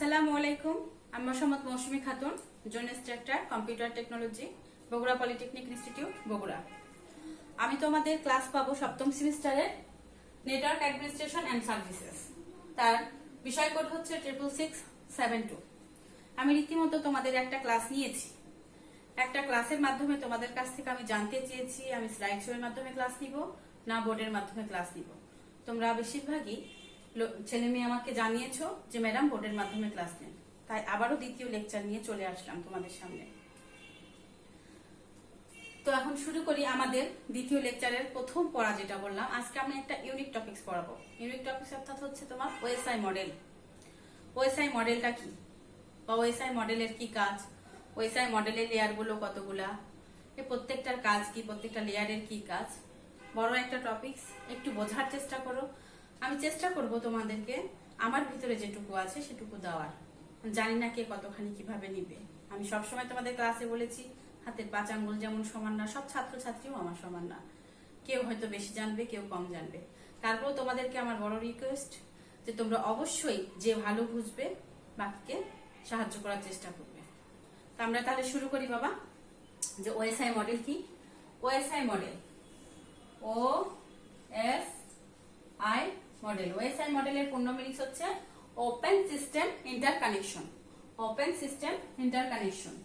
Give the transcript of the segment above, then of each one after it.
আসসালামু আলাইকুম। আমি Mohammad Mousumi Khatun, zone instructor computer technology, Bogura polytechnic institute, Bogura. আমি তোমাদের ক্লাস পাবো সপ্তম সেমিস্টারের নেটওয়ার্ক অ্যাডমিনিস্ট্রেশন অ্যান্ড সার্ভিসেস। তার বিষয় কোড হচ্ছে 66672। আমি রীতিমতো তোমাদের একটা ক্লাস নিয়েছি। একটা ক্লাসের মাধ্যমে তোমাদের কাছ থেকে আমি জানতে চেয়েছি আমি স্লাইড শো এর মাধ্যমে ক্লাস নিব না বোর্ডের মাধ্যমে ক্লাস নিব। তোমরা বেশিরভাগই ছেলে মেয়ে আমাকে জানিয়েছো যে ম্যাডাম বোর্ডের মাধ্যমে ক্লাস নেন, তাই আবারও দ্বিতীয় লেকচার নিয়ে চলে আসলাম তোমাদের সামনে। তো এখন শুরু করি আমাদের দ্বিতীয় লেকচারের প্রথম পড়া, যেটা বললাম আজকে আমি একটা ইউনিক টপিকস পড়াবো। ইউনিক টপিকস অর্থাৎ হচ্ছে তোমার ওএসআই মডেল। ওএসআই মডেলটা কি বা ওএসআই মডেলের কি কাজ, ওএসআই মডেলের লেয়ার গুলো কতগুলা, এই প্রত্যেকটার কাজ কি, প্রত্যেকটা লেয়ারের কি কাজ। বড় একটা টপিকস, একটু বোঝার চেষ্টা করো। আমি চেষ্টা করব তোমাদেরকে আমার ভিতরে যেটুকু আছে সেটুকু দেওয়ার। জানি না কে কতখানি কিভাবে নিবে। আমি সবসময় তোমাদের ক্লাসে বলেছি হাতের 5 আঙ্গুল যেমন সমান না, সব ছাত্রছাত্রীও আমার সমান না। কেউ হয়তো বেশি জানবে, কেউ কম জানবে। তারপরেও তোমাদেরকে আমার বড় রিকোয়েস্ট যে তোমরা অবশ্যই যে ভালো বুঝবে বাকিকে সাহায্য করার চেষ্টা করবে। তো আমরা তাহলে শুরু করি বাবা। যে ওএসআই মডেল কি? OSI model, O S I model. OSI মডেলের পূর্ণ মিনিংস হচ্ছে open system interconnection. Open system interconnection.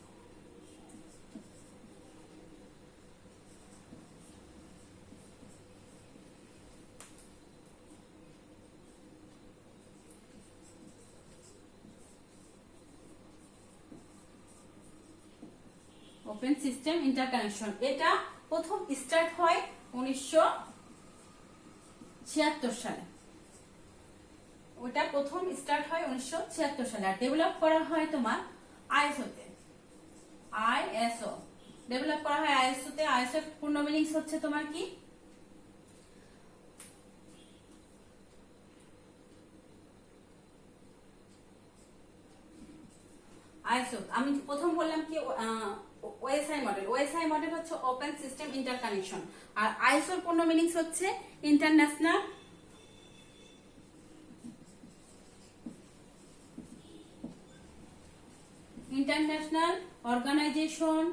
Open system interconnection এটা প্রথম স্টার্ট হয় 1976 সালে। ওটা প্রথম স্টার্ট হয় 1976 সালে। আর ডেভেলপ করা হয় তোমার আইএসওতে। আইএসও ডেভেলপ করা হয় আইএসওতে। আইএসও পূর্ণ মিনিংস হচ্ছে তোমার কি? আইএসও আমি প্রথম বললাম কি ওএসআই মডেল। ওএসআই মডেল হচ্ছে ওপেন সিস্টেম ইন্টারকানেকশন। আর আইএসওর পূর্ণ মিনিংস হচ্ছে international international organization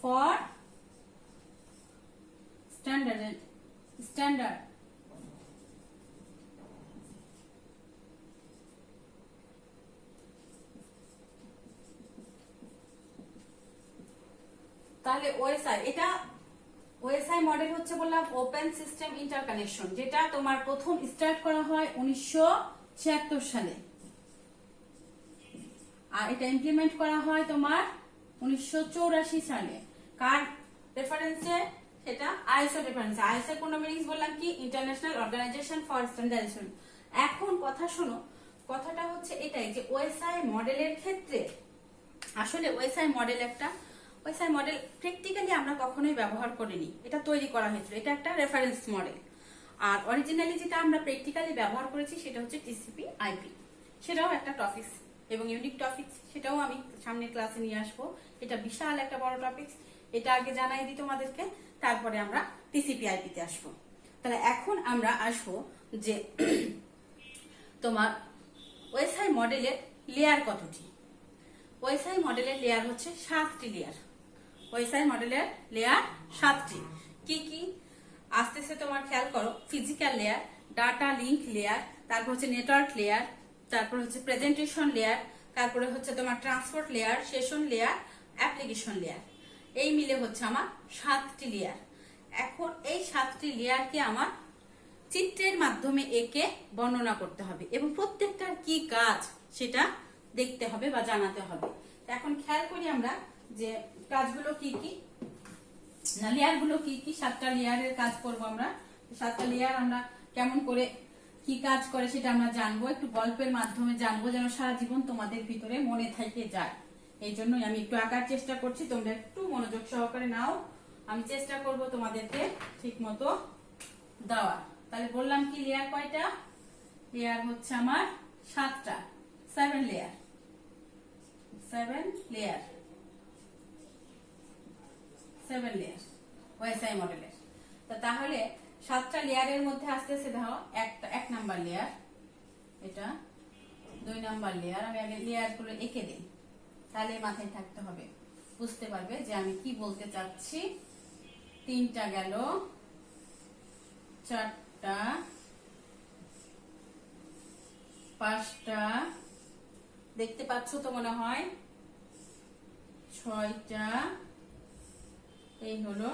for standard. তাহলে ওএসআই এটা ওএসআই মডেল হচ্ছে বললাম ওপেন সিস্টেম ইন্টারকানেকশন, যেটা তোমার প্রথম স্টার্ট করা হয় 1976 সালে। আর এটা ইমপ্লিমেন্ট করা হয় তোমার 1984 সালে। কার রেফারেন্সে? সেটা আইএসও রেফারেন্সে। আইএসও এর পূর্ণ মিনিংস বললাম কি? International organization for standardization. এখন কথা শোনো, কথাটা হচ্ছে এটাই যে ওএসআই মডেলের ক্ষেত্রে আসলে ওএসআই মডেল প্র্যাকটিক্যালি আমরা কখনোই ব্যবহার করিনি। এটা তৈরি করা হয়েছিল, এটা একটা রেফারেন্স মডেল। আর অরিজিনালি যেটা আমরা প্র্যাকটিক্যালি ব্যবহার করেছি সেটা হচ্ছে টিসিপি আইপি। সেটাও একটা টপিকস এবং ইউনিক টপিকস, সেটাও আমি সামনের ক্লাসে নিয়ে আসবো। এটা বিশাল একটা বড় টপিকস, এটা আগে জানাই দিই তোমাদেরকে, তারপরে আমরা টিসিপি আইপিতে আসবো। তাহলে এখন আমরা আসবো যে তোমার ওএসআই মডেলের লেয়ার কতটি। ওএসআই মডেলের লেয়ার হচ্ছে 7টি লেয়ার। ওএসআই মডেলের লেয়ার 7টি। কি কি আস্তে আস্তে তোমার খেয়াল করো। Physical layer, data link layer, তারপর হচ্ছে নেটওয়ার্ক লেয়ার, তারপর হচ্ছে প্রেজেন্টেশন লেয়ার, তারপরে হচ্ছে তোমার transport layer, session layer, application layer. এই মিলে হচ্ছে আমার 7টি লেয়ার। এখন এই 7টি লেয়ারকে আমার চিত্রের মাধ্যমে একে বর্ণনা করতে হবে এবং প্রত্যেকটার কি কাজ সেটা দেখতে হবে বা জানাতে হবে। এখন খেয়াল করি আমরা যে কাজগুলো কি কি, না লেয়ার গুলো কি কি। 7টা লেয়ারের কাজ করব আমরা। 7টা লেয়ার আমরা কেমন করে কি কাজ করে সেটা আমরা জানবো, একটু গল্পের মাধ্যমে জানবো, যেন সারা জীবন তোমাদের ভিতরে মনে থেকে যায়। এই জন্যই আমি একটু আঁকার চেষ্টা করছি, তোমরা একটু মনোযোগ সহকারে নাও। আমি চেষ্টা করব তোমাদেরকে ঠিক মতো দেওয়ার। তাহলে বললাম কি লেয়ার কয়টা? লেয়ার হচ্ছে আমার 7টা, 7 লেয়ার। 7 লেয়ার। ওএসআই মডেলের। তাহলে 7টা লেয়ারের মধ্যে আসতেছে দেখো, এক নাম্বার লেয়ার, এটা 2 নাম্বার লেয়ার। আমি আগে লেয়ার গুলো এঁকে দিই, তাহলে মাথায় থাকতে হবে, বুঝতে পারবে যে আমি কি বলতে চাচ্ছি। 3টা গেল, 4টা, 5টা, দেখতে পাচ্ছ তো মনে হয়, 6টা, এই হলো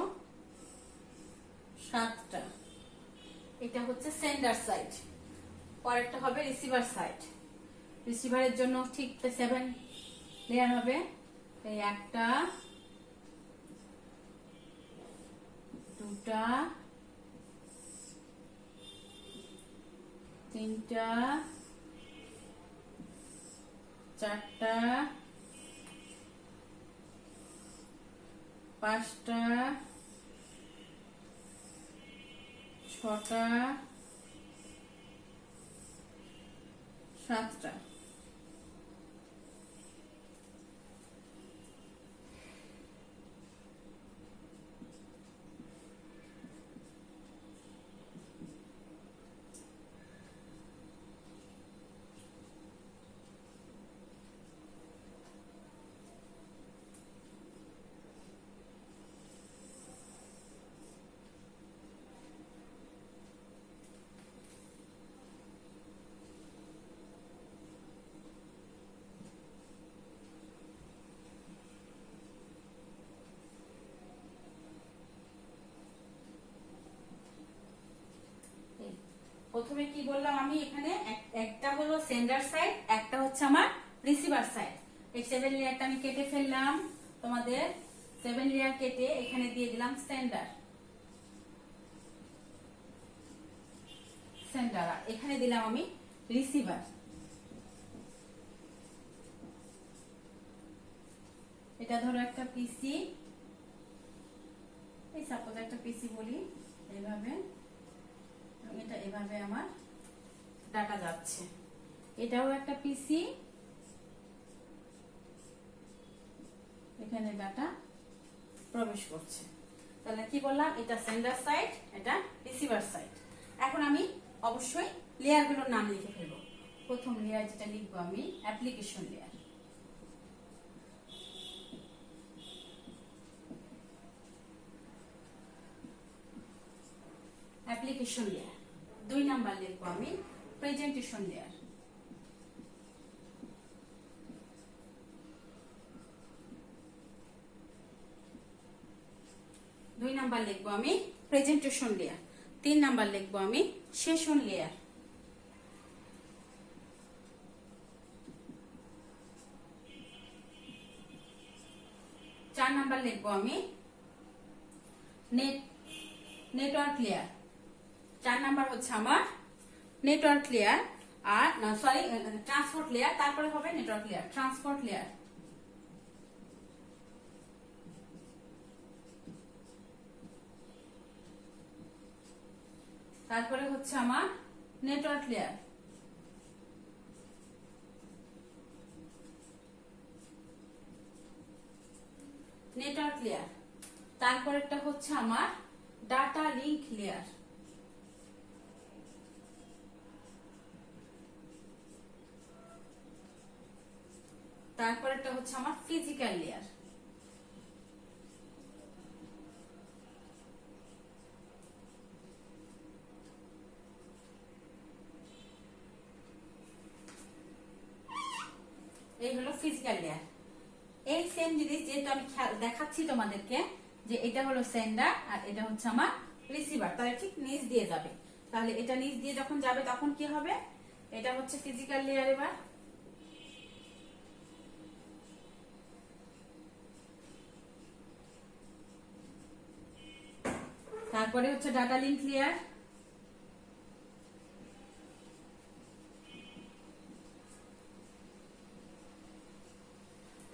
7টা। এটা হচ্ছে সেন্ডার সাইড, পরেরটা হবে রিসিভার সাইড। রিসিভারের জন্য ঠিক 7 লেয়ার হবে। এই 1টা, 2টা, 3টা, 4টা, 5টা, 6টা, 7টা। প্রথমে কি বললাম আমি, এখানে একটা হলো সেন্ডার সাইড, একটা হচ্ছে আমার রিসিভার সাইড। এই 7 লেয়ারটা আমি কেটে ফেললাম, তোমাদের 7 লেয়ার কেটে এখানে দিয়ে দিলাম সেন্ডার, এখানে দিলাম আমি রিসিভার। এটা ধরো একটা পিসি, এই সাপোজ একটা পিসি বলি, এইভাবে, এটা এভাবে আমার ডাটা যাচ্ছে। এটাও একটা পিসি, এখানে ডাটা প্রবেশ করছে। তাহলে কি বললাম, এটা সেন্ডার সাইড, এটা রিসিভার সাইড। এখন আমি অবশ্যই লেয়ার গুলোর নাম লিখে ফেলবো। প্রথম লেয়ার যেটা লিখবো আমি, application layer. Application layer. 2 number লিখবো আমি প্রেজেন্টেশন লেয়ার। দুই নাম্বার লিখবো আমি প্রেজেন্টেশন লেয়ার। 3 নাম্বার লিখবো আমি সেশন লেয়ার। 4 নাম্বার লিখবো আমি নেটওয়ার্ক লেয়ার। 4 নাম্বার হচ্ছে আমার নেটওয়ার্ক লেয়ার, আর না সরি ট্রান্সপোর্ট লেয়ার, তারপরে হবে নেটওয়ার্ক লেয়ার, ট্রান্সপোর্ট লেয়ার। তারপরে হচ্ছে আমার নেটওয়ার্ক লেয়ার। Network layer. তারপরেরটা হচ্ছে আমার ডাটা লিংক লেয়ার। তারপরেরটা হচ্ছে আমার ফিজিক্যাল লেয়ার। এই হলো ফিজিক্যাল লেয়ার। এই সেম জিনিস যেহেতু আমি দেখাচ্ছি তোমাদেরকে যে এটা হলো সেন্ডার আর এটা হচ্ছে আমার রিসিভার, তাহলে ঠিক নিচ দিয়ে যাবে। তাহলে এটা নিচ দিয়ে যখন যাবে তখন কি হবে, এটা হচ্ছে ফিজিক্যাল লেয়ার। এবার তারপরে হচ্ছে ডাটা লিংক লেয়ার।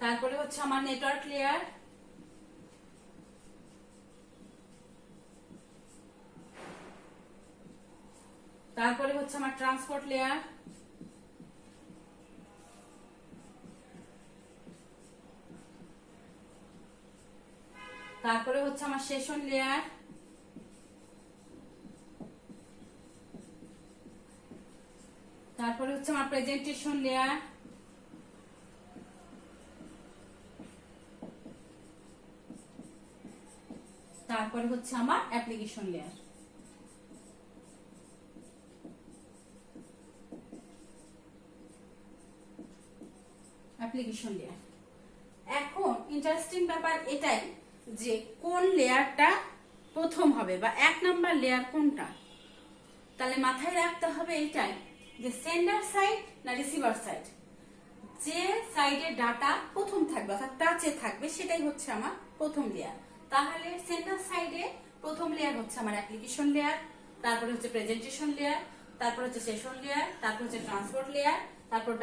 তারপরে হচ্ছে আমার নেটওয়ার্ক লেয়ার। তারপরে হচ্ছে আমার ট্রান্সপোর্ট লেয়ার। তারপরে হচ্ছে আমার সেশন লেয়ার, তারপরে হচ্ছে আমার প্রেজেন্টেশন লেয়ার, তারপরে হচ্ছে আমার অ্যাপ্লিকেশন লেয়ার। Application layer. এখন ইন্টারেস্টিং ব্যাপার এটাই যে কোন লেয়ারটা প্রথম হবে বা 1 নাম্বার লেয়ার কোনটা। তাহলে মাথায় রাখতে হবে এটাই যে সেন্ডার সাইড না রিসিভার সাইড, যে সাইডে ডাটা প্রথম থাকবে অর্থাৎ টাচে থাকবে সেটাই হচ্ছে আমার প্রথম লেয়ার। তাহলে সেন্ডার সাইডে প্রথম লেয়ার হচ্ছে আমার অ্যাপ্লিকেশন লেয়ার, তারপরে হচ্ছে প্রেজেন্টেশন লেয়ার, তারপর হচ্ছে সেশন লেয়ার, তারপর হচ্ছে ট্রান্সপোর্ট লেয়ার, তারপর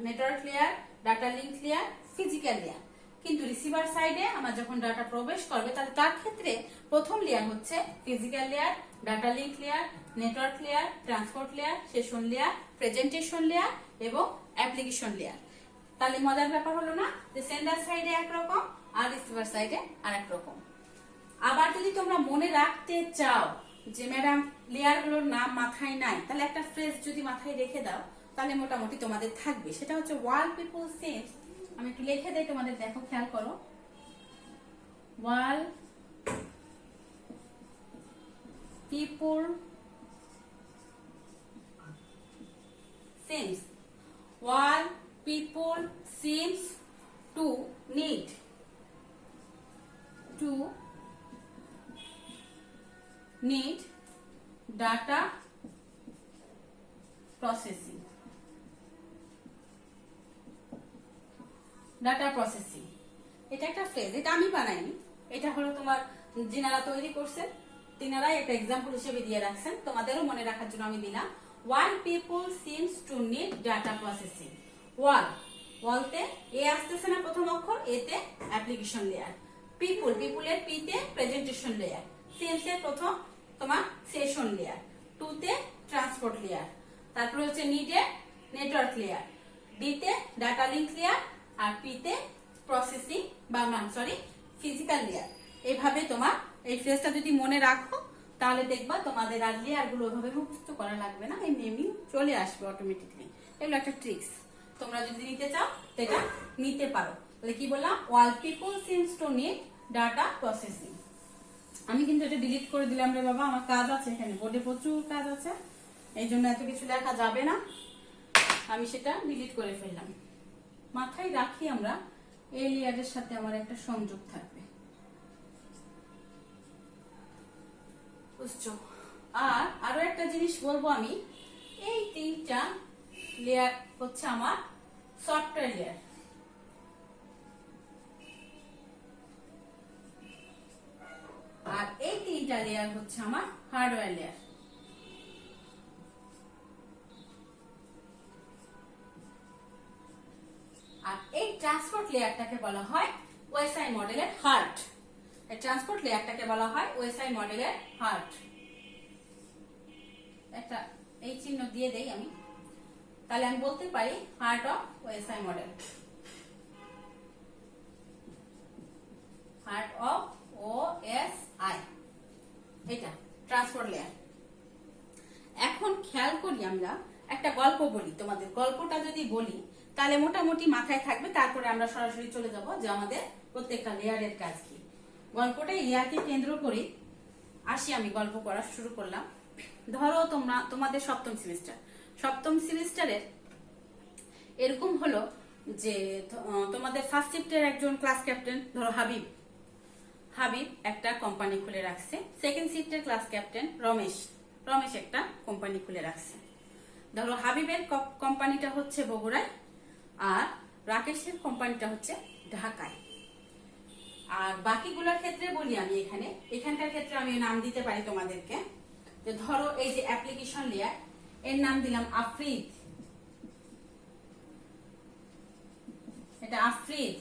network layer, data link layer, physical layer. কিন্তু রিসিভার সাইডে আমার যখন ডাটা প্রবেশ করবে তাহলে তার ক্ষেত্রে প্রথম লেয়ার হচ্ছে physical layer, data link layer, network layer, transport layer, session layer, presentation layer এবং অ্যাপ্লিকেশন লেয়ার। তাহলে মজার ব্যাপার হলো না যে সেন্ডার সাইডে একরকম আর রিসিভার সাইডে আরেক রকম। আবার যদি তোমরা মনে রাখতে চাও যে ম্যাডাম লেয়ার গুলোর নাম মাথায় নাই, তাহলে একটা ফ্রেজ যদি মাথায় রেখে দাও তাহলে মোটামুটি তোমাদের থাকবে। সেটা হচ্ছে ওয়াল পিপল সিমস, আমি একটু লিখে দেই তোমাদের, দেখো খেয়াল করো। All people seems, all people seems to need data processing, এটা একটা ফ্রেজ, এটা আমি বানাইনি, এটা হলো তোমার যিনারা তৈরি করছেন তিনারাই একটা এক্সাম্পল হিসেবে দিয়ে রাখছেন, তোমাদেরও মনে রাখার জন্য আমি দিলাম। Why people seems to need data processing. ওয়ালতে এ আসতেছে না প্রথম অক্ষর, এতে অ্যাপ্লিকেশন লেয়ার, পিপুলের পি তে প্রেজেন্টেশন লেয়ার, সিমস এর প্রথম তোমার সেশন লেয়ার, টু তে ট্রান্সপোর্ট লেয়ার, তারপরে হচ্ছে নিডে নেটওয়ার্ক লেয়ার, ডি তে ডাটা লিংক লেয়ার, আর পি তে প্রসেসিং বা ফিজিক্যাল লেয়ার। এইভাবে তোমার এই ফ্রেজটা যদি মনে রাখো তাহলে দেখবা তোমাদের আর লেয়ার গুলো ওইভাবে মুখস্থ করা লাগবে না, এমনি চলে আসবে অটোমেটিকলি। এগুলো একটা ট্রিক্স, তোমরা যদি নিতে চাও সেটা নিতে পারো। তাহলে কি বললাম, all people seems to need data processing. আমি কিন্তু এটা ডিলিট করে দিলাম রে বাবা, আমার কাজ আছে এখানে, বোর্ডে প্রচুর কাজ আছে, এই জন্য এত কিছু লেখা যাবে না, আমি সেটা ডিলিট করে ফেললাম। মাথায় রাখি আমরা এই লেয়ারের সাথে আমার একটা সংযোগ থাকবে, বুঝছো। আর আরো একটা জিনিস বলবো আমি, এই তিনটা লেয়ার হচ্ছে আমার সফটওয়্যার লেয়ার, আর এই তিনটা লেয়ার হচ্ছে আমার হার্ডওয়্যার লেয়ার। আর এই ট্রান্সপোর্ট লেয়ারটাকে বলা হয় ওএসআই মডেলের হার্ট, এই ট্রান্সপোর্ট লেয়ারটাকে বলা হয় ওএসআই মডেলের হার্ট। একটা এই চিহ্ন দিয়ে দেই আমি, তাহলে আমি বলতে পারি heart of OSI model, heart of OSI, এটা ট্রান্সপোর্ট লেয়ার। এখন খেয়াল করি আমরা একটা গল্প বলি তোমাদের, গল্পটা যদি বলি তাহলে মোটামুটি মাথায় থাকবে, তারপরে আমরা সরাসরি চলে যাব যে আমাদের প্রত্যেকটা লেয়ারের কাজ কি। গল্পটা লেয়ারকে কেন্দ্র করে আসি, আমি গল্প করা শুরু করলাম। ধরো তোমাদের সপ্তম সেমিস্টারের এরকম হলো যে তোমাদের ফার্স্ট শিফটের একজন ক্লাস ক্যাপ্টেন, ধরো হাবিব একটা কোম্পানি খুলে রাখছে। সেকেন্ড শিফটের ক্লাস ক্যাপ্টেন রমেশ একটা কোম্পানি খুলে রাখছে। ধরো হাবিবের কোম্পানিটা হচ্ছে বগুড়ায় আর রাকেশের কোম্পানিটা হচ্ছে ঢাকায়। আর বাকিগুলোর ক্ষেত্রে বলি আমি এখানকার ক্ষেত্রে আমি নাম দিতে পারি তোমাদেরকে, যে ধরো এই যে অ্যাপ্লিকেশন লেয়ার, এর নাম দিলাম আফ্রিদ, এটা আফ্রিদ।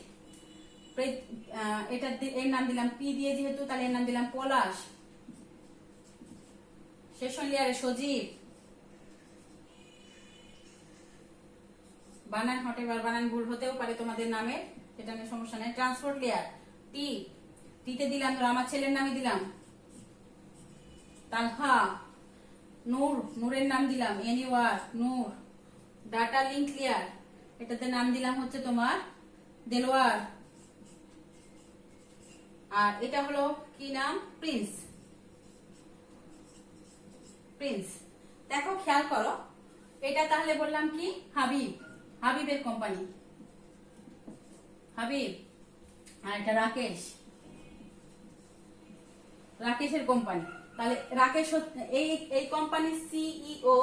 এটা এর নাম দিলাম পি দিয়ে যেহেতু, তাহলে এর নাম দিলাম পলাশ। সেশন লেয়ারে সজীব, বানান হতে পারে, বানান ভুল হতেও পারে তোমাদের নামে, এটা নিয়ে সমস্যা নেই। ট্রান্সপোর্ট লেয়ার টি, টিতে দিলাম, ধরো আমার ছেলের নামে দিলাম তালহা। নূর, নূরের নাম দিলাম এনিওয়ার নূর। ডাটা লিঙ্ক ক্লিয়ার, এটাতে নাম দিলাম হচ্ছে তোমার দেলোয়ার। আর এটা হলো কি নাম, প্রিন্স। প্রিন্স, দেখো খেয়াল করো, এটা তাহলে বললাম কি হাবিব, হাবিবের কোম্পানি হাবিব। আর এটা রাকেশ, রাকেশের কোম্পানি। তাহলে রাকেশ এই এই কোম্পানির সিইও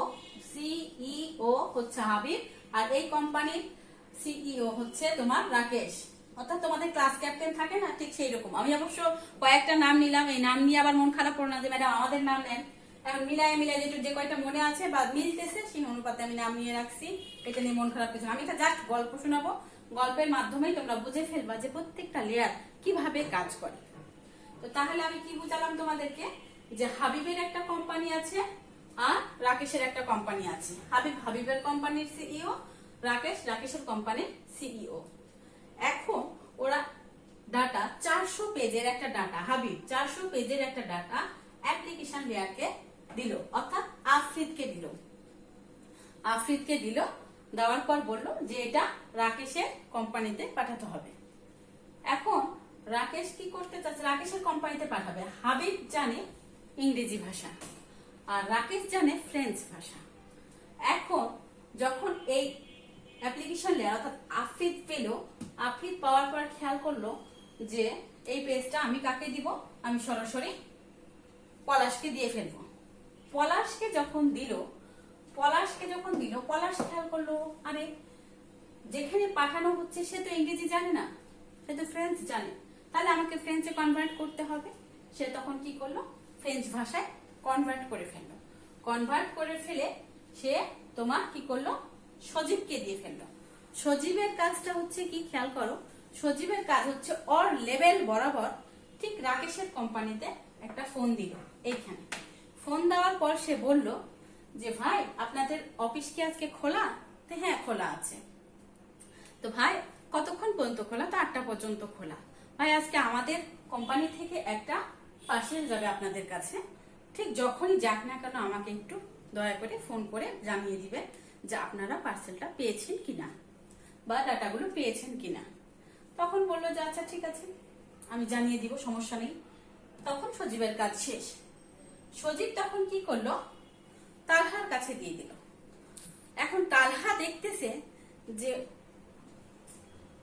হচ্ছে হাবিব, আর এই কোম্পানির সিইও হচ্ছে তোমার রাকেশ। অর্থাৎ তোমাদের ক্লাস ক্যাপ্টেন থাকে না, ঠিক সেই রকম। আমি অবশ্য কয়েকটা নাম নিলাম, এই নাম নিয়ে আবার মন খারাপ করো না যে ম্যাডাম আমাদের নাম নেন। এখন মিলাই যে কয়টা মনে আছে বা মিলতেছে সেই অনুপাতে আমি নাম নিয়ে রাখছি। এটা নিয়ে মন খারাপ কিছু, আমি এটা জাস্ট গল্প শোনাবো। গল্পের মাধ্যমেই তোমরা বুঝে ফেলবা যে প্রত্যেকটা লেয়ার কিভাবে কাজ করে। তো তাহলে আমি কি বুঝালাম তোমাদেরকে, যে হাবিবের একটা কোম্পানি আছে আর রাকেশের একটা কোম্পানি আছে। হাবিব হাবিবের কোম্পানির সিইও, রাকেশ রাকেশের কোম্পানির সিইও। এখন ওরা ডাটা 400 পেজের একটা ডাটা, হাবিব 400 পেজের একটা ডাটা অ্যাপ্লিকেশন লেয়ারকে দিল, অর্থাৎ আফরিদকে দিল। আফরিদকে দিল, দেওয়ার পর বলল যে এটা রাকেশের কোম্পানিতে পাঠাতে হবে। এখন রাকেশ কি করতে চাচ্ছে, রাকেশের কোম্পানিতে পাঠাবে। হাবিব জানে ইংরেজি ভাষা আর রাকেশ জানে ফ্রেঞ্চ ভাষা। এখন যখন এই অ্যাপ্লিকেশন লেয়ার অর্থাৎ আফরিদ পেল, আফরিদ পাওয়ার পর খেয়াল করলো যে এই পেজটা আমি কাকে দিব, আমি সরাসরি পলাশকে দিয়ে ফেলবো। পলাশকে যখন দিল, পলাশ খেয়াল করলো আরে যেখানে পাঠানো হচ্ছে সে তো ইংরেজি জানে না, সে তো ফ্রেঞ্চ জানে, তাহলে আমাকে ফ্রেঞ্চে কনভার্ট করতে হবে। সে তখন কি করলো, ফ্রেঞ্চ ভাষায় কনভার্ট করে ফেললো। কনভার্ট করে ফেলে সে তোমার কি করলো, সজীবকে দিয়ে ফেললো। সজীবের কাজটা হচ্ছে কি খেয়াল করো, সজীবের কাজ হচ্ছে ওর লেভেল বরাবর ঠিক রাকেশের কোম্পানিতে একটা ফোন দিল। এইখানে ফোন দেওয়ার পর সে বলল যে ভাই আপনাদের অফিস কি আজকে খোলা? তো হ্যাঁ খোলা আছে। তো ভাই কতক্ষণ পর্যন্ত খোলা? তো 8টা পর্যন্ত খোলা। ভাই আজকে আমাদের কোম্পানি থেকে একটা পার্সেল যাবে আপনাদের কাছে, ঠিক যখনই যাক না কেন আমাকে একটু দয়া করে ফোন করে জানিয়ে দিবেন যে আপনারা পার্সেলটা পেয়েছেন কিনা বা ডাটাগুলো পেয়েছেন কিনা। তখন বললো যে আচ্ছা ঠিক আছে আমি জানিয়ে দিব, সমস্যা নেই। তখন সজীবের কাজ শেষ। সজীব তখন কি করলো, তালহার কাছে দিয়ে দিল। এখন তালহা দেখতেছে যে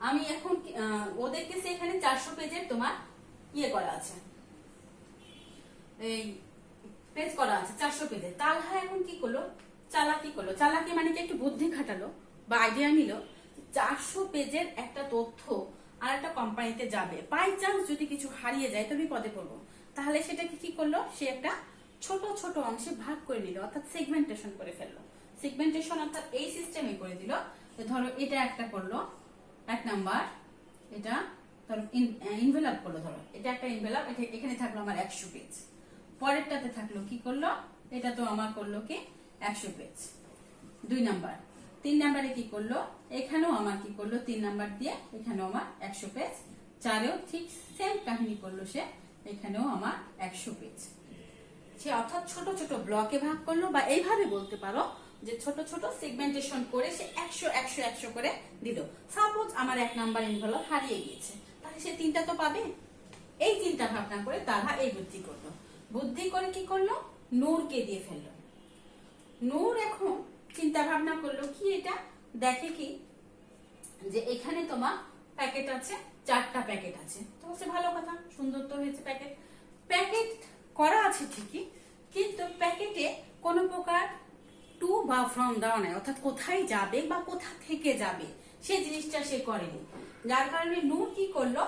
আমি এখন ও দেখতেছে এখানে 400 পেজের তোমার ইয়ে করা আছে, এই পেজ করা আছে 400 পেজের। তালহা এখন কি করলো, চালাকি মানে কি একটু বুদ্ধি খাটালো বা আইডিয়া নিল। 400 পেজের একটা তথ্য আর একটা কোম্পানিতে যাবে, বাই চান্স যদি কিছু হারিয়ে যায় তো বিপদে পড়বো। তাহলে সেটাকে কি করলো, সে একটা ছোট ছোট অংশে ভাগ করে নিল, অর্থাৎ সেগমেন্টেশন করে ফেললো। সেগমেন্টেশন অর্থাৎ এই সিস্টেমে করে দিল। ধরো এটা একটা করলো 1 নাম্বার, এটা ধরো ইনভেলপ করলো, ধরো এটা একটা ইনভেলপ, এখানে থাকলো আমার 100 পেজ। পরেরটাতে থাকলো কি করলো, এটা তো আমার করলো কি 100 পেজ 2 নাম্বার। 3 নাম্বারে কি করলো, এখানেও আমার কি করলো 3 নাম্বার দিয়ে এখানেও আমার 100 পেজ। 4এও ঠিক সেম কাহিনী করলো সে, এখানেও আমার 100 পেজ। সে অর্থাৎ ছোট ছোট ব্লকে ভাগ করলো, বা এইভাবে বলতে পারো যে ছোট ছোট সেগমেন্টেশন করে সে 100 100 100 করে দিল। সাপোজ আমার 1 নাম্বার এনভেলপ হারিয়ে গিয়েছে, তাহলে সে 3টা তো পাবে। এই চিন্তা ভাবনা করে তারা এই বুদ্ধি করলো। বুদ্ধি করে কি করলো, নূরকে দিয়ে ফেললো। নূর এখন চিন্তা ভাবনা করলো কি, এটা দেখে কি যে এখানে তোমার প্যাকেট আছে, 4টা প্যাকেট আছে। তো সে ভালো কথা, সুন্দর তো হয়েছে প্যাকেট। প্যাকেট করা আছে ঠিকই, কিন্তু প্যাকেটে কোনো প্রকার টু বা ফ্রম দেওয়া নাই, অর্থাৎ কোথায় যাবে বা কোথা থেকে যাবে সেই জিনিসটা সে করেনি। যার কারণে নূর কি করলো,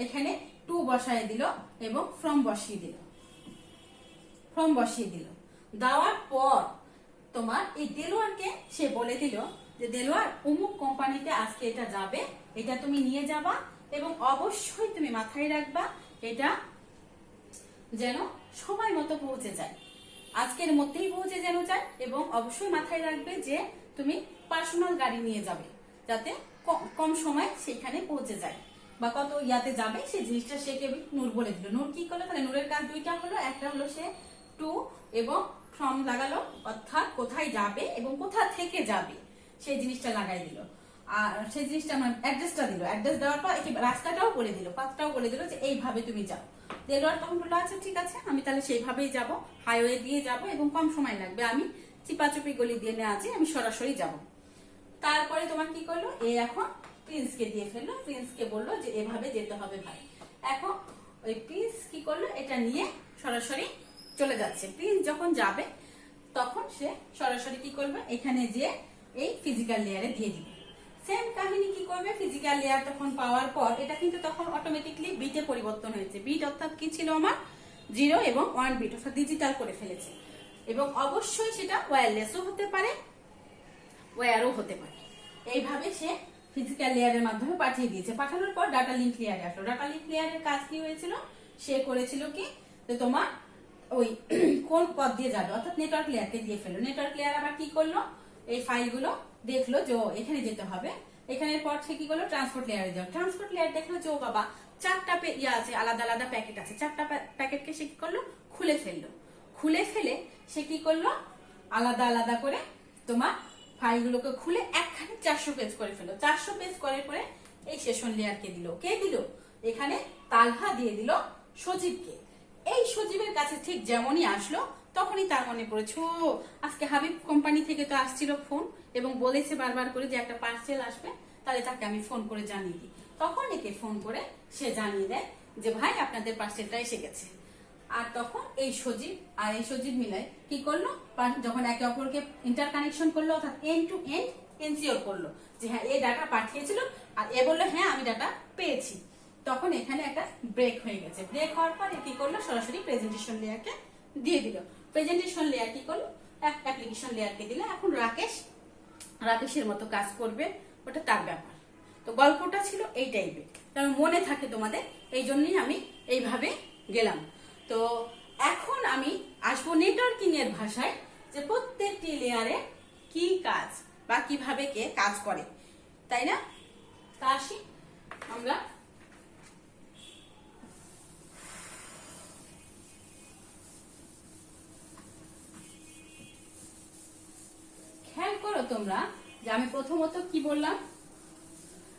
এখানে টু বসায় দিল এবং ফ্রম বসিয়ে দিল। দেওয়ার পর তোমার এই দেলোয়ারকে সে বলে দিল যে দেলোয়ার অমুক কোম্পানিতে আজকে এটা যাবে, এটা তুমি নিয়ে যাবা এবং অবশ্যই তুমি মাথায় রাখবা এটা যেন সময় মতো পৌঁছে যায়, আজকের মধ্যেই পৌঁছে যেন যায়। এবং অবশ্যই মাথায় রাখবে যে তুমি পার্সোনাল গাড়ি নিয়ে যাবে যাতে কম সময় সেখানে পৌঁছে যায়। বা কত ইয়াতে যাবে সেই জিনিসটা সে নূর বলে দিল। নূর কি করলো, তাহলে নূরের কাজ দুইটা হলো, একটা হলো সে টু এবং ফ্রম লাগালো, অর্থাৎ কোথায় যাবে এবং কোথা থেকে যাবে সেই জিনিসটা লাগাই দিল। আর সেই জিনিসটা আমার অ্যাড্রেসটা দিল, অ্যাড্রেস দেওয়ার পর রাস্তাটাও বলে দিল, পাথটাও বলে দিল যে এইভাবে তুমি যাও। দেলোয়ার তখন বললো আচ্ছা ঠিক আছে, আমি তাহলে সেইভাবেই যাব, হাইওয়ে দিয়ে যাব এবং কম সময় লাগবে, আমি চিপাচুপি গলি দিয়ে না আছে, আমি সরাসরি যাব। তারপরে তোমার কি করলো, এ এখন প্রিন্সকে দিয়ে ফেললো, প্রিন্সকে বললো যে এভাবে যেতে হবে ভাই। এখন ওই প্রিন্স কি করলো, এটা নিয়ে সরাসরি চলে যাচ্ছে। প্রিন্স যখন যাবে তখন সে সরাসরি কি করবে, এখানে যে এই ফিজিক্যাল লেয়ারে দিয়ে দিবে। সেম কাহিনী কি করবে, ফিজিক্যাল লেয়ার তখন পাওয়ার পর এটা কিন্তু তখন অটোমেটিকলি বিটে পরিবর্তন হয়েছে। বিট অর্থাৎ কি ছিল আমার 0 এবং 1 বিট, অর্থাৎ ডিজিটাল করে ফেলেছে। এবং অবশ্যই সেটা ওয়্যারলেসও হতে পারে, ওয়্যারও হতে পারে। এইভাবে সে ফিজিক্যাল লেয়ারের মাধ্যমে পাঠিয়ে দিয়েছে। পাঠানোর পর ডাটা লিঙ্ক লেয়ারে আসলো। ডাটা লিঙ্ক লেয়ারের কাজ কি হয়েছিল, সে করেছিল কি, যে তোমার ওই কোন পথ দিয়ে যাবে, অর্থাৎ নেটওয়ার্ক লেয়ারকে দিয়ে ফেললো। নেটওয়ার্ক লেয়ার আবার কি করলো, এই ফাইলগুলো দেখলো যে এখানে যেতে হবে, এখানের পর সে কি করলো, ট্রান্সপোর্ট লেয়ারে যাও। ট্রান্সপোর্ট লেয়ার দেখলো যে ও বাবা 4টা ইয়ে আছে, আলাদা আলাদা প্যাকেট আছে, 4টা প্যাকেটকে সে কি করলো, খুলে ফেললো। খুলে ফেলে সে কি করলো, আলাদা আলাদা করে তোমার ফাইলগুলোকে খুলে একখানে 400 পেজ করে ফেললো। 400 পেজ করার পরে এই সেশন লেয়ারকে দিল। কে দিল, এখানে তালহা দিয়ে দিল সজীবকে। এই সজীবের কাছে ঠিক যেমনই আসলো তখনই তার মনে পড়েছে, ও আজকে হাবিব কোম্পানি থেকে তো আসছিল ফোন এবং বলেছে বারবার করে যে একটা পার্সেল আসবে, তাহলে তাকে আমি ফোন করে জানিয়ে দিই। তখন একে ফোন করে সে জানিয়ে দেয় যে ভাই আপনাদের পার্সেলটা এসে গেছে। আর তখন এই সজীব আর এই সজীব মিলে কি করলো, যখন একে অপরকে ইন্টারকানেকশন করলো, অর্থাৎ এন্ড টু এন্ড এনসিওর করলো যে হ্যাঁ এই ডাটা পাঠিয়েছিল আর এ বললো হ্যাঁ আমি ডাটা পেয়েছি, তখন এখানে একটা ব্রেক হয়ে গেছে। ব্রেক হওয়ার পর কি করলো, সরাসরি প্রেজেন্টেশন লেয়ারকে দিয়ে দিল। প্রেজেন্টেশন লেয়ার কি করলো, অ্যাপ্লিকেশন লেয়ারকে দিল। এখন রাকেশের মতো কাজ করবে, ওটা তার ব্যাপার। তো গল্পটা ছিল এই টাইপের, তার মনে থাকে তোমাদের, এই জন্যই আমি এইভাবে গেলাম। তো এখন আমি আসবো নেটওয়ার্কিং এর ভাষায়, যে প্রত্যেকটি লেয়ারে কি কাজ বা কিভাবে কে কাজ করে, তাই না? তা আসি আমরা খেয়াল করো তোমরা যে আমি প্রথমত কি বললাম,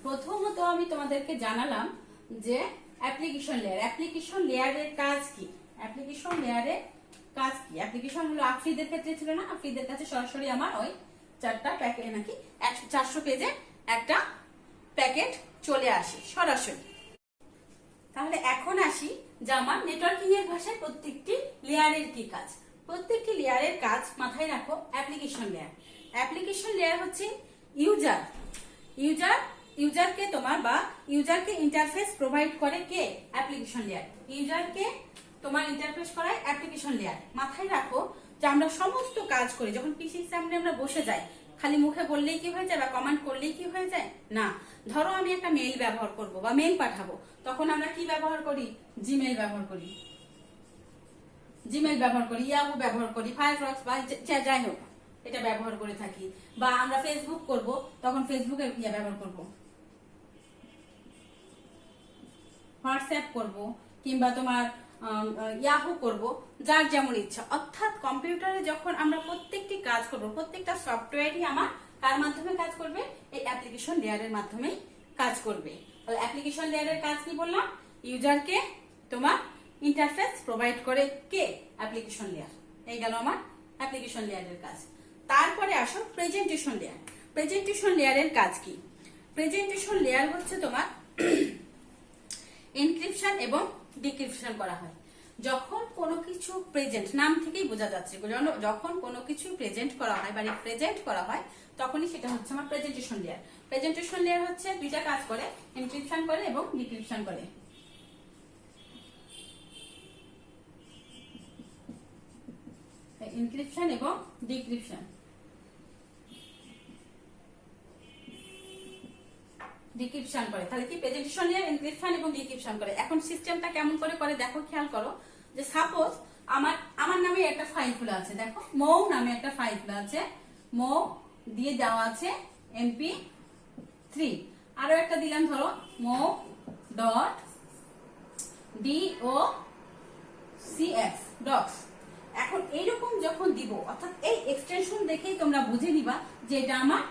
প্রথমত আমি তোমাদেরকে জানালাম যে অ্যাপ্লিকেশন লেয়ার, অ্যাপ্লিকেশন লেয়ারের কাজ কি, অ্যাপ্লিকেশন লেয়ারের কাজ কি। অ্যাপ্লিকেশন হলো আফ্রিদের ক্ষেত্রে ছিল না, আফ্রিদের কাছে সরাসরি আমার ওই 4টা প্যাকেট নাকি 400 পেজে একটা প্যাকেট চলে আসে সরাসরি। তাহলে এখন আসি যে আমার নেটওয়ার্কিং এর ভাষায় প্রত্যেকটি লেয়ারের কি কাজ। প্রত্যেকটি লেয়ারের কাজ মাথায় রাখো। অ্যাপ্লিকেশন লেয়ার, অ্যাপ্লিকেশন লেয়ার হচ্ছে ইউজারকে তোমার বা ইউজারকে ইন্টারফেস প্রোভাইড করে কে, অ্যাপ্লিকেশন লেয়ার। ইউজারকে তোমার ইন্টারফেস করায় অ্যাপ্লিকেশন লেয়ার। মাথায় রাখো যে আমরা সমস্ত কাজ করি, যখন পিসির সামনে আমরা বসে যাই, খালি মুখে বললেই কি হয়ে যায় বা কমান্ড করলেই কি হয়ে যায় না। ধরো আমি একটা মেইল ব্যবহার করব বা মেইল পাঠাবো, তখন আমরা কি ব্যবহার করি, জিমেইল ব্যবহার করি, ইয়াহু ব্যবহার করি, ফায়ারফক্স বা যাই হোক এটা ব্যবহার করে থাকি। বা আমরা ফেসবুক করব, তখন ফেসবুকে ব্যবহার করব, হোয়াটসঅ্যাপ করব, কিংবা তোমার ইয়াহু করব, যার যেমন ইচ্ছা। অর্থাৎ কম্পিউটারে যখন আমরা প্রত্যেকটি কাজ করব, প্রত্যেকটা সফটওয়্যারই আমার কার মাধ্যমে কাজ করবে, এই অ্যাপ্লিকেশন লেয়ারের মাধ্যমেই কাজ করবে। তাহলে অ্যাপ্লিকেশন লেয়ারের কাজ কি বললাম, ইউজারকে তোমার ইন্টারফেস প্রোভাইড করে কে, অ্যাপ্লিকেশন লেয়ার। এই গেল আমার অ্যাপ্লিকেশন লেয়ারের কাজ। তারপরে আসো প্রেজেন্টেশন লেয়ার। প্রেজেন্টেশন লেয়ারের কাজ কি, প্রেজেন্টেশন লেয়ার হচ্ছে তোমার এনক্রিপশন এবং ডিক্রিপশন করা হয়। যখন কোনো কিছু প্রেজেন্ট, নাম থেকেই বোঝা যাচ্ছে, যখন কোনো কিছু প্রেজেন্ট করা হয় বা রিপ্রেজেন্ট করা হয়, তখনই সেটা হচ্ছে আমার প্রেজেন্টেশন লেয়ার। প্রেজেন্টেশন লেয়ার হচ্ছে দুইটা কাজ করে, এনক্রিপশন করে এবং ডিক্রিপশন করে। এনক্রিপশন এবং ডিক্রিপশন, ডিক্রিপশন করে। তাহলে কি প্রেজেন্টেশন লেয়ার এনক্রিপশন এবং ডিক্রিপশন করে। এখন সিস্টেমটা কেমন করে দেখো, খেয়াল করো যে সাপোজ আমার নামে একটা ফাইল খোলা আছে, দেখো মৌ নামে একটা ফাইল খোলা আছে, মৌ দিয়ে দেওয়া আছে MP3, আরো একটা দিলাম ধরো মৌ ডট DOCX ডক্স। এখন এইরকম যখন দিব, অর্থাৎ এই এক্সটেনশন দেখেই তোমরা বুঝে নিবা যে এটা আমার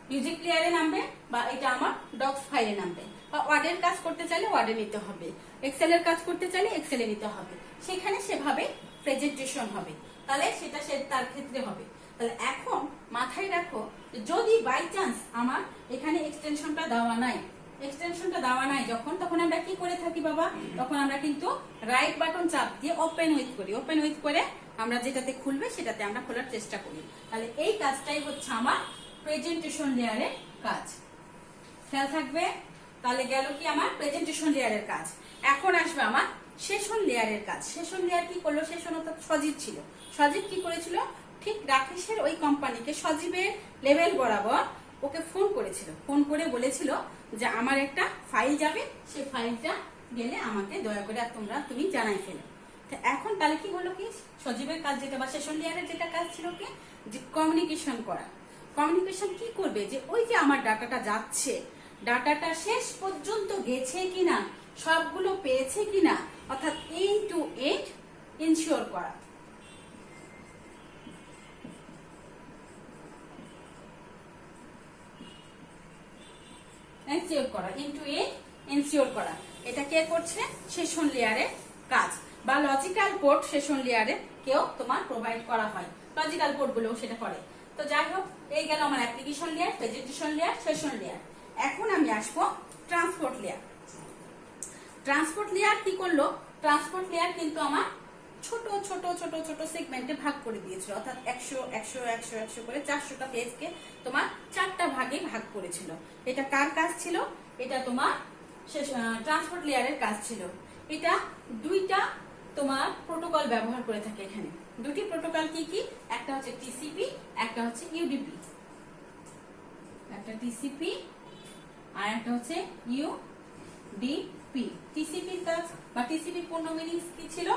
মিউজিক প্লেয়ারে নামবে বা এটা আমার ডক্স ফাইলে নামবে। বা ওয়ার্ডের কাজ করতে চাইলে ওয়ার্ডে নিতে হবে, এক্সেলের কাজ করতে চাইলে এক্সেলে নিতে হবে, সেখানে সেভাবে প্রেজেন্টেশন হবে, তাহলে সেটা তার ক্ষেত্রে হবে। তাহলে এখন মাথায় রাখো, যদি বাই চান্স আমার এখানে এক্সটেনশনটা দেওয়া নাই, যখন, তখন আমরা কি করে থাকি বাবা, তখন আমরা কিন্তু রাইট বাটন চাপ দিয়ে ওপেন উইথ করি, ওপেন উইথ করে আমরা যেটাতে খুলবে সেটাতে আমরা খোলার চেষ্টা করি। তাহলে এই কাজটাই হচ্ছে আমার প্রেজেন্টেশন লেয়ারের কাজ, খেয়াল থাকবে। তাহলে গেল কি আমার প্রেজেন্টেশন লেয়ারের কাজ। এখন আসবে আমার সেশন লেয়ারের কাজ। সেশন লেয়ার কি করলো, সেশন অর্থাৎ সজীব ছিল, সজীব কি করেছিল, ঠিক রাকেশের ওই কোম্পানিকে সজীবের লেভেল বরাবর ওকে ফোন করেছিল, ফোন করে বলেছিল যে আমার একটা ফাইল যাবে, সেই ফাইলটা গেলে আমাকে দয়া করে তুমি জানাই ফেলো। এখন তাহলে কি হলো, কি সজীবের কাজ যেটা বা সেশন লেয়ারের যেটা কাজ ছিল কি, যে কমিউনিকেশন করা। কমিউনিকেশন কি করবে, যে ওই যে আমার ডাটাটা যাচ্ছে, ডাটাটা শেষ পর্যন্ত গেছে কিনা, সবগুলো পেয়েছে কিনা, অর্থাৎ এন্ড টু এন্ড ইনশিওর করা। ইনশিওর করা এটা কে করছে, সেশন লেয়ারের কাজ। বা লজিক্যাল পোর্ট সেশন লেয়ারে কেউ তোমার প্রোভাইড করা হয়, লজিক্যাল পোর্ট গুলো সেটা করে। তো যাই হোক, এই গেল আমার application layer, presentation layer, session layer. এখন আমি আসবো ট্রান্সপোর্ট লেয়ার। ট্রান্সপোর্ট লেয়ার কি করলো, ট্রান্সপোর্ট লেয়ার কিন্তু আমার ছোট ছোট ছোট ছোট সেগমেন্টে ভাগ করে দিয়েছিল, অর্থাৎ 100 100 100 100 করে 400টা পেজকে তোমার 4টা ভাগে ভাগ করেছিল। এটা কার কাজ ছিল, এটা তোমার ট্রান্সপোর্ট লেয়ারের কাজ ছিল। এটা দুইটা তোমার প্রোটোকল ব্যবহার করে থাকে। এখানে দুটি প্রোটোকল কি কি, একটা হচ্ছে টিসিপি, একটা হচ্ছে ইউডিপি। একটা টিসিপি আর একটা হচ্ছে ইউডিপি। টিসিপির কাজ বা টিসিপির পূর্ণ মিনিংস কি ছিল,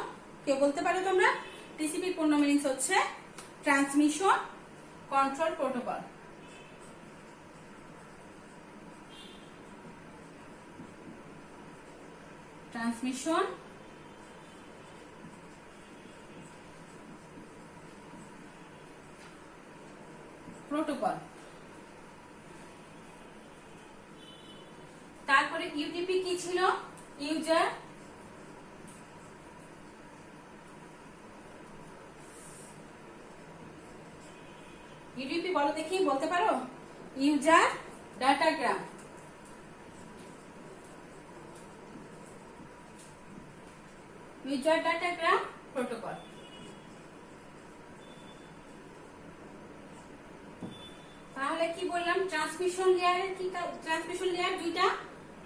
কেউ বলতে পারো তোমরা? টিসিপির পূর্ণ মিনিংস হচ্ছে transmission control protocol. Transmission protocol. তারপরে ইউডিপি কি ছিল, ইউজার ইউডিপি বলো দেখি, বলতে পারো? User datagram. User datagram protocol. তাহলে কি বললাম, ট্রান্সমিশন লেয়ারের কি কাজ, ট্রান্সমিশন লেয়ার দুইটা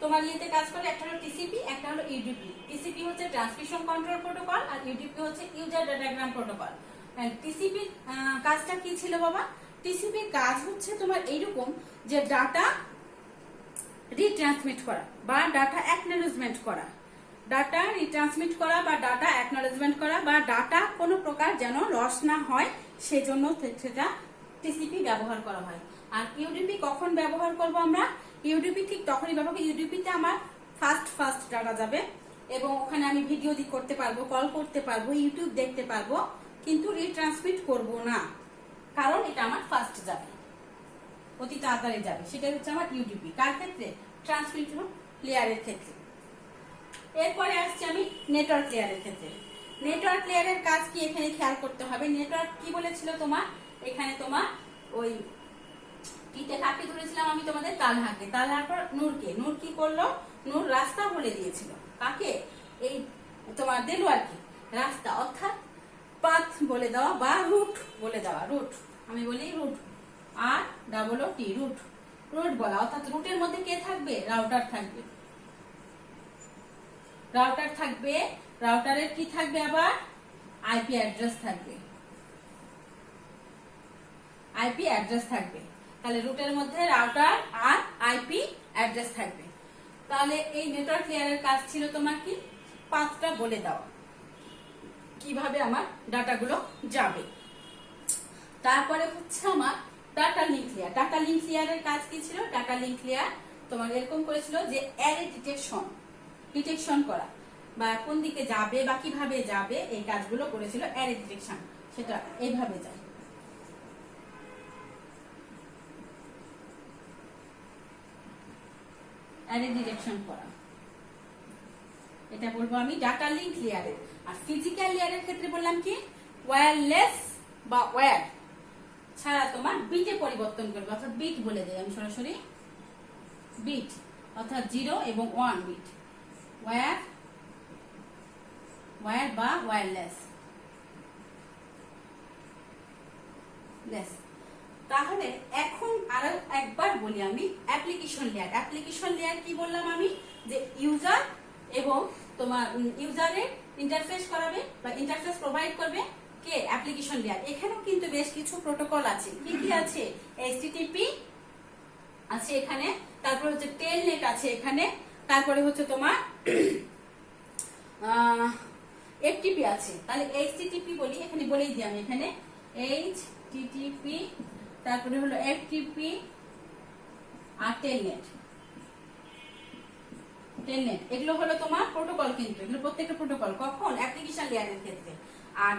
তোমার ইয়েতে কাজ করে, একটা হলো টিসিপি, একটা হলো ইউডিপি। টিসিপি হচ্ছে ট্রান্সমিশন কন্ট্রোল প্রোটোকল আর ইউডিপি হচ্ছে ইউজার ডাটাগ্রাম প্রোটোকল। টিসিপির কাজটা কি ছিল বাবা, টিসিপির কাজ হচ্ছে তোমার এইরকম যে ডাটা রিট্রান্সমিট করা বা ডাটা অ্যাকনলেজমেন্ট করা, ডাটা রিট্রান্সমিট করা বা ডাটা অ্যাকনলেজমেন্ট করা, বা ডাটা কোনো প্রকার যেন লস না হয় সেজন্য সেটা টিসিপি ব্যবহার করা হয়। আর ইউডিপি কখন ব্যবহার করব আমরা, ইউডিপি ঠিক তখনই ব্যবহার করি, ইউডিপিতে আমার ফাস্ট ডাটা যাবে এবং ওখানে আমি ভিডিও করতে পারবো, কল করতে পারবো, ইউটিউব দেখতে পারবো, কিন্তু রিট্রান্সমিট করব না, কারণ এটা আমার ফাস্ট যাবে, অতি তাড়াতাড়ি যাবে। সেটা হচ্ছে আমার ইউডিপি। কার ক্ষেত্রে, ট্রান্সমিশন লেয়ারের ক্ষেত্রে। এরপরে আসছে আমি নেটওয়ার্ক লেয়ারের ক্ষেত্রে। নেটওয়ার্ক লেয়ারের কাজ কি এখানে খেয়াল করতে হবে। নেটওয়ার্ক কি বলেছিল তোমার, এখানে তোমার ওই কিতে কাকে ধরেছিলাম আমি তোমাদের, তালহাকে। তালহার পর নূরকে, নূর কি করলো, নূর রাস্তা বলে দিয়েছিল কাকে, এই তোমার দেলোয়ারকে রাস্তা, অর্থাৎ পাথ বলে দেওয়া বা রুট বলে দেওয়া। রুট আমি বলি রুট, আর ডাবল ও টি, রুট, রুট বলা। অর্থাৎ রুটের মধ্যে কে থাকবে, রাউটার থাকবে, রাউটার থাকবে, রাউটারের কি থাকবে, আবার আইপি অ্যাড্রেস থাকবে, আইপি অ্যাড্রেস থাকবে। তাহলে রুটের মধ্যে রাউটার আর আইপি অ্যাড্রেস থাকবে। তাহলে এই নেটওয়ার্ক লেয়ারের কাজ ছিল তোমার কি, পাথটা বলে দেওয়া, কিভাবে আমার ডাটাগুলো যাবে। তারপরে হচ্ছে আমার data link layer. Data link লেয়ারের কাজ কি ছিল, ডাটা লিংক লেয়ার তোমার এরকম করেছিল যে অ্যারে ডিটেকশন, ডিটেকশন করা বা কোন দিকে যাবে বা কিভাবে যাবে এই কাজগুলো করেছিল অ্যারে ডিটেকশন। সেটা এইভাবে যায়, অ্যারে ডিটেকশন করা। এটা বলবো আমি ডাটা লিঙ্ক লেয়ারে। আর ফিজিক্যাল লেয়ারের ক্ষেত্রে বললাম কি ওয়্যারলেস বা ওয়্যার ছাড়া তোমার বিটে পরিবর্তন করবে, অর্থাৎ বিট বলে দেয় আমি সরাসরি বিট, অর্থাৎ 0 এবং 1 বিট, ওয়্যার বা ওয়্যারলেস। তাহলে এখন আরো একবার বলি আমি অ্যাপ্লিকেশন লেয়ার। অ্যাপ্লিকেশন লেয়ার কি বললাম আমি, যে ইউজার এবং তোমার ইউজারের ইন্টারফেস করাবে বা ইন্টারফেস প্রোভাইড করবে কে, অ্যাপ্লিকেশন লেয়ার। এখানেও কিন্তু বেশ কিছু প্রোটোকল আছে। কি কি আছে? এইচটিটিপি আছে এখানে, তারপর হচ্ছে টেলনেট আছে এখানে, তারপরে হচ্ছে তোমার এফটিপি আছে। তাহলে এইচটিটিপি বলি, এখানে বলেই দিই আমি, এখানে এইচটিটিপি, তারপরে হলো এফটিপি আর টেলনেট। এগুলো হলো তোমার প্রোটোকল, কিন্তু এগুলো প্রত্যেকটা প্রোটোকল কখন অ্যাপ্লিকেশন লেয়ারের ক্ষেত্রে। আর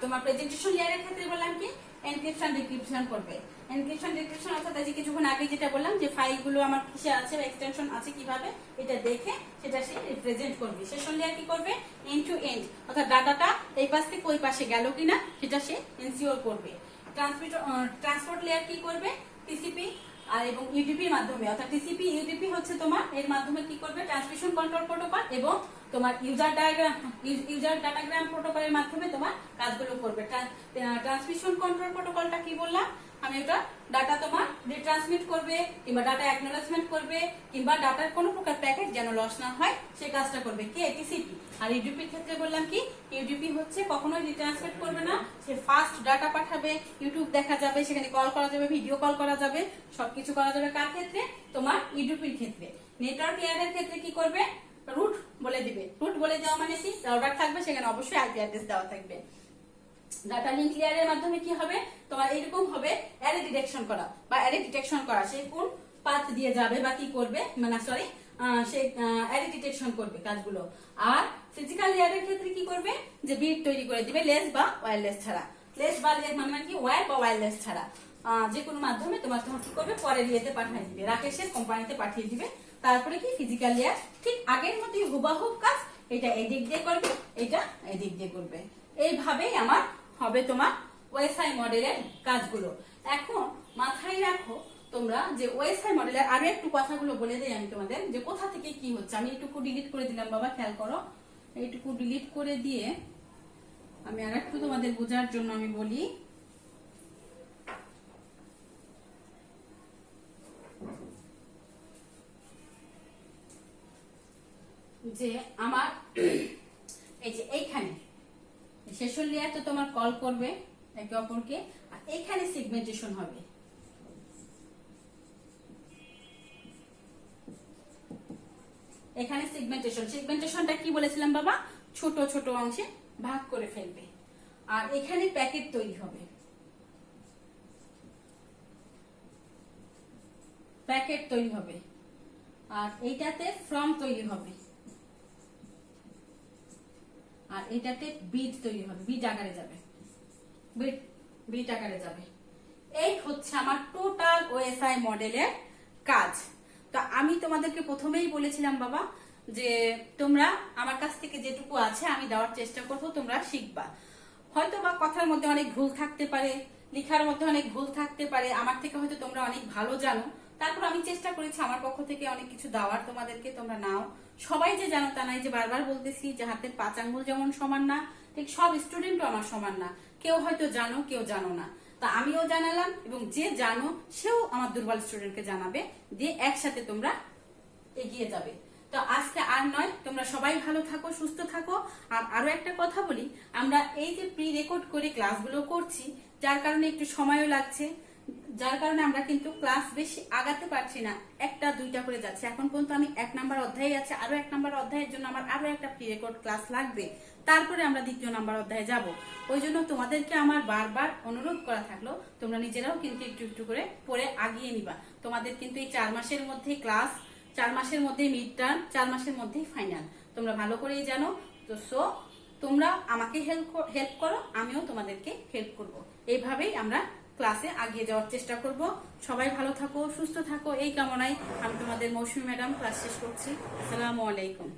তোমার প্রেজেন্টেশন লেয়ারের ক্ষেত্রে বললাম কি এনক্রিপশন ডিক্রিপশন করবে। এনক্রিপশন ডিক্রিপশন অর্থাৎ আজ কিছুক্ষণ আগে যেটা বললাম যে ফাইলগুলো আমার কিসে আছে বা এক্সটেনশন আছে কিভাবে, এটা দেখে সেটা সে রিপ্রেজেন্ট করবে। সেশন লেয়ার কি করবে, এন্ড টু এন্ড, অর্থাৎ ডাটাটা এই পাশ থেকে ওই পাশে গেল কিনা সেটা সে এনসিওর করবে। ট্রান্সপোর্ট লেয়ার কি করবে, টিসিপি আর এবং ইউডিপির মাধ্যমে, অর্থাৎ টিসিপি ইউডিপি হচ্ছে তোমার এর মাধ্যমে কি করবে, ট্রান্সমিশন কন্ট্রোল প্রোটোকল এবং তোমার ইউজার ডাটাগ্রাম প্রোটোকলের মাধ্যমে তোমার কাজগুলো করবে। ট্রান্সমিশন কন্ট্রোল প্রোটোকলটা কি বললাম আমি, ওটা ডাটা তোমার রিট্রান্সমিট করবে কিংবা ডাটা অ্যাকনোলেজমেন্ট করবে কিংবা ডাটার কোনো প্রকার প্যাকেট যেন লস না হয় সেই কাজটা করবে কে, টিসিপি। আর ইউডিপির ক্ষেত্রে বললাম কি ইউডিপি হচ্ছে কখনোই রিট্রান্সমিট করবে না, সে ফাস্ট ডাটা পাঠাবে, ইউটিউব দেখা যাবে, সেখানে কল করা যাবে, ভিডিও কল করা যাবে, সবকিছু করা যাবে। কার ক্ষেত্রে, তোমার ইউডিপির ক্ষেত্রে। নেটওয়ার্ক লেয়ারের ক্ষেত্রে কি করবে, রুট বলে দিবে। রুট বলে দেওয়া মানে কি, রাউটার থাকবে, সেখানে অবশ্যই আইপি অ্যাড্রেস দেওয়া থাকবে। ডাটা লিঙ্ক লেয়ারের মাধ্যমে কি হবে, তোমার এরকম হবে অ্যারে ডিটেকশন করা বা অ্যারে ডিটেকশন করা, সে কোন পাথ দিয়ে যাবে বা কি করবে, মানে সরি সে অ্যারে ডিটেকশন করবে কাজগুলো। আর ফিজিক্যাল লেয়ারের ক্ষেত্রে কি করবে, যে বিট তৈরি করে দিবে লেস বা ওয়্যারলেস ছাড়া। লেস বা লেস মানে কি, ওয়্যার বা ওয়্যারলেস ছাড়া যে কোনো মাধ্যমে তোমার কি করবে, পরের ইয়েতে পাঠিয়ে দিবে, রাকেশের কোম্পানিতে পাঠিয়ে দিবে। তারপরে কি ফিজিক্যাল লেয়ার ঠিক আগের মতোই হুবাহুব কাজ, এটা এদিক দিয়ে করবে, এটা এদিক দিয়ে করবে। এইভাবেই আমার হবে তোমার ওএসআই মডেলের কাজগুলো। এখন মাথায় রাখো তোমরা যে ওএসআই মডেলের আরো একটু কথাগুলো বলে দেই আমি তোমাদের, যে কোথা থেকে কি হচ্ছে। আমি এইটুকু ডিলিট করে দিলাম বাবা, খেয়াল করো, এইটুকু ডিলিট করে দিয়ে আমি আর একটু তোমাদের বোঝার জন্য আমি বলি, যে আমার এই যে এইখানে সেশন লেয়ার তো তোমার কল করবে একে অপরকে, আর এখানে সেগমেন্টেশন হবে। এখানে সেগমেন্টেশনটা কি বলেছিলাম বাবা, ছোট ছোট অংশে ভাগ করে ফেলবে। আর এখানে প্যাকেট তৈরি হবে, আর এইটাতে ফ্রম তৈরি হবে, আর এটাতে বিট তৈরি হবে, বিট আকারে যাবে। এই হচ্ছে আমার টোটাল ওএসআই মডেলের কাজ। তো আমি তোমাদেরকে প্রথমেই বলেছিলাম বাবা যে তোমরা আমার কাছ থেকে যেটুকু আছে আমি দেওয়ার চেষ্টা করবো, তোমরা শিখবা। হয়তো বা কথার মধ্যে অনেক ভুল থাকতে পারে, লেখার মধ্যে অনেক ভুল থাকতে পারে, আমার থেকে হয়তো তোমরা অনেক ভালো জানো, তারপর আমি চেষ্টা করেছি আমার পক্ষ থেকে অনেক কিছু দেওয়ার তোমাদেরকে, তোমরা নাও। সবাই যে জানো তা নাই, যে বারবার বলতেছি যে হাতের 5 আঙ্গুল যেমন সমান না, ঠিক সব স্টুডেন্টও আমার সমান না, কেউ হয়তো জানো কেউ জানো না। তা আমিও জানালাম এবং যে জানো সেও আমার দুর্বল স্টুডেন্টকে জানাবে, দিয়ে একসাথে তোমরা এগিয়ে যাবে। তো আজকে আর নয়, তোমরা সবাই ভালো থাকো, সুস্থ থাকো। আর আরো একটা কথা বলি, আমরা এই যে প্রি রেকর্ড করে ক্লাসগুলো করছি, যার কারণে একটু সময়ও লাগছে, যার কারণে আমরা কিন্তু ক্লাস বেশি আগাতে পারছি না, 1টা 2টা করে যাচ্ছে। এখন পর্যন্ত আমি 1 নাম্বার অধ্যায়ে আছে, আরো 1 নাম্বার অধ্যায়ের জন্য আমার আরো একটা প্রি রেকর্ড ক্লাস লাগবে, তারপরে আমরা 2য় নাম্বার অধ্যায়ে যাব। ওই জন্য তোমাদেরকে আমার বারবার অনুরোধ করা থাকলো, তোমরা নিজেরাও কিন্তু একটু একটু করে পড়ে আগিয়ে নিবা। তোমাদের কিন্তু এই 4 মাসের মধ্যে ক্লাস 4 মাসের মধ্যেই মিড টার্ম, 4 মাসের মধ্যেই ফাইনাল, তোমরা ভালো করেই জানো। তো সো তোমরা আমাকে হেল্প করো, আমিও তোমাদেরকে হেল্প করব। এইভাবেই আমরা ক্লাসে আগিয়ে যাওয়ার চেষ্টা করব। সবাই ভালো থাকো, সুস্থ থাকো, এই কামনায় আমি তোমাদের মৌসুমী ম্যাডাম ক্লাস শেষ করছি। আসসালামু আলাইকুম।